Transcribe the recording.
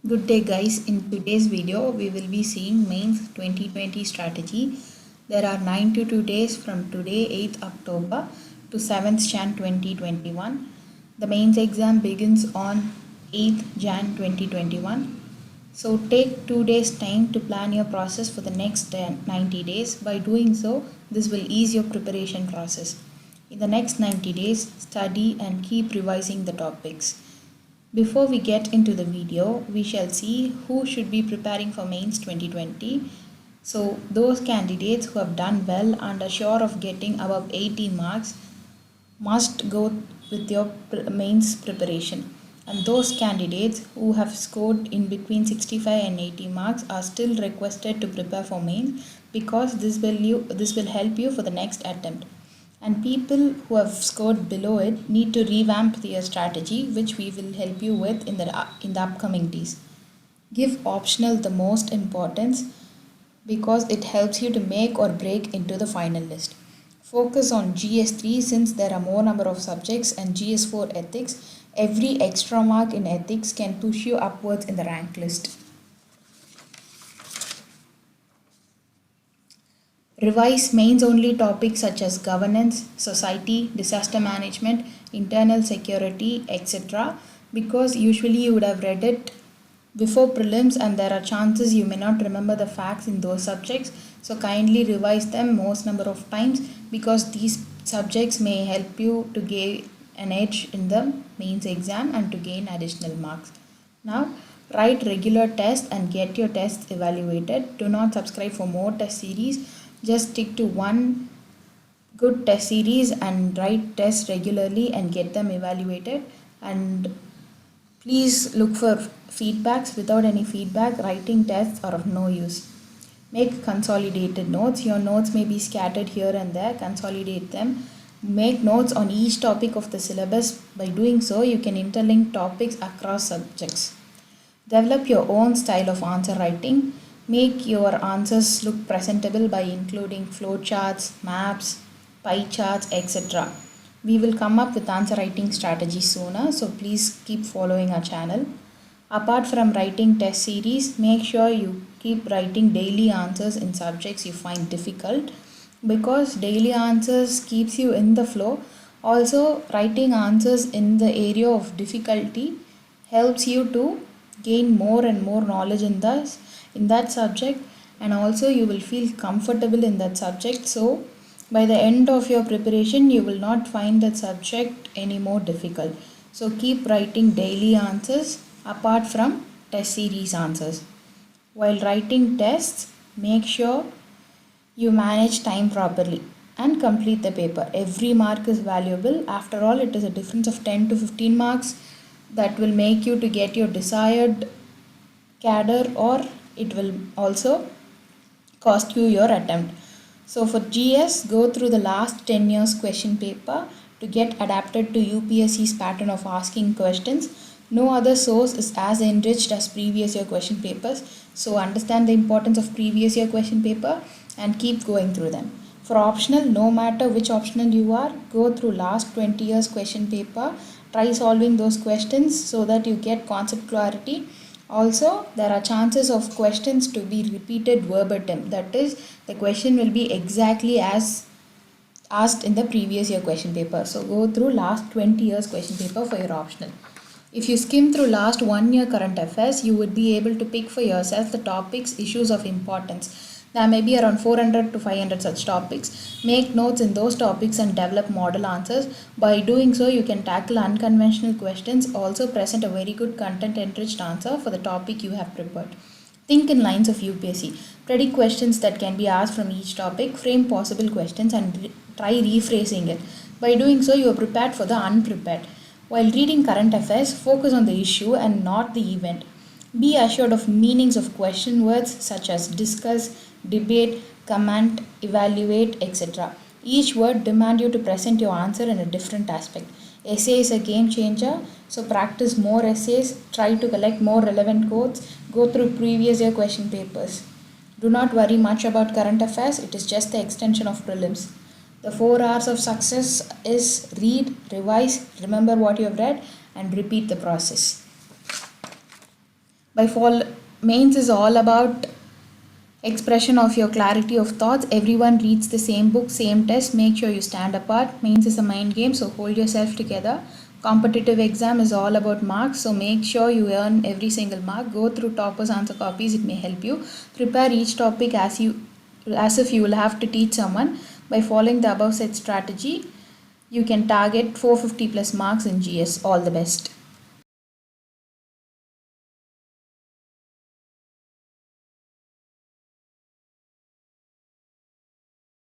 Good day guys, in today's video we will be seeing mains 2020 strategy. There are 92 days from today 8th October to 7th Jan 2021. The mains exam begins on 8th Jan 2021. So take 2 days time to plan your process for the next 90 days. By doing so, this will ease your preparation process. In the next 90 days, study and keep revising the topics. Before we get into the video, we shall see who should be preparing for mains 2020. So those candidates who have done well and are sure of getting above 80 marks must go with your mains preparation. And those candidates who have scored in between 65 and 80 marks are still requested to prepare for mains because this will help you for the next attempt. And people who have scored below it need to revamp their strategy, which we will help you with in the upcoming days. Give optional the most importance because it helps you to make or break into the final list. Focus on GS3 since there are more number of subjects, and GS4 ethics. Every extra mark in ethics can push you upwards in the rank list. Revise mains only topics such as governance, society, disaster management, internal security, etc. because usually you would have read it before prelims and there are chances you may not remember the facts in those subjects. So kindly revise them most number of times because these subjects may help you to gain an edge in the mains exam and to gain additional marks. Now, write regular tests and get your tests evaluated. Do not subscribe for more test series. Just stick to one good test series and write tests regularly and get them evaluated. And please look for feedbacks. Without any feedback, writing tests are of no use. Make consolidated notes. Your notes may be scattered here and there. Consolidate them. Make notes on each topic of the syllabus. By doing so, you can interlink topics across subjects. Develop your own style of answer writing. Make your answers look presentable by including flowcharts, maps, pie charts, etc. We will come up with answer writing strategies sooner, so please keep following our channel. Apart from writing test series, make sure you keep writing daily answers in subjects you find difficult because daily answers keeps you in the flow. Also, writing answers in the area of difficulty helps you to gain more and more knowledge in that subject, and also you will feel comfortable in that subject. So by the end of your preparation you will not find that subject any more difficult. So keep writing daily answers apart from test series answers. While writing tests, make sure you manage time properly and complete the paper. Every mark is valuable. After all, it is a difference of 10 to 15 marks that will make you to get your desired cadre, or it will also cost you your attempt. So for GS, go through the last 10 years question paper to get adapted to UPSC's pattern of asking questions. No other source is as enriched as previous year question papers. So understand the importance of previous year question paper and keep going through them. For optional, no matter which optional you are, go through last 20 years question paper. Try solving those questions so that you get concept clarity. Also, there are chances of questions to be repeated verbatim. That is, the question will be exactly as asked in the previous year question paper. So go through last 20 years question paper for your optional. If you skim through last 1 year current affairs, you would be able to pick for yourself the topics, issues of importance. There may be around 400 to 500 such topics. Make notes in those topics and develop model answers. By doing so, you can tackle unconventional questions, also present a very good content enriched answer for the topic you have prepared. Think in lines of UPSC. Predict questions that can be asked from each topic, frame possible questions and try rephrasing it. By doing so, you are prepared for the unprepared. While reading current affairs, focus on the issue and not the event. Be assured of meanings of question words such as discuss, debate, comment, evaluate, etc. Each word demand you to present your answer in a different aspect. Essay is a game changer, so practice more essays, try to collect more relevant quotes, go through previous year question papers. Do not worry much about current affairs, it is just the extension of prelims. The 4 hours of success is read, revise, remember what you have read, and repeat the process. By fall, mains is all about expression of your clarity of thoughts. Everyone reads the same book, same test. Make sure you stand apart. Mains is a mind game, so hold yourself together. Competitive exam is all about marks, so make sure you earn every single mark. Go through toppers answer copies, it may help you. Prepare each topic as if you will have to teach someone. By following the above set strategy, you can target 450 plus marks in GS. All the best.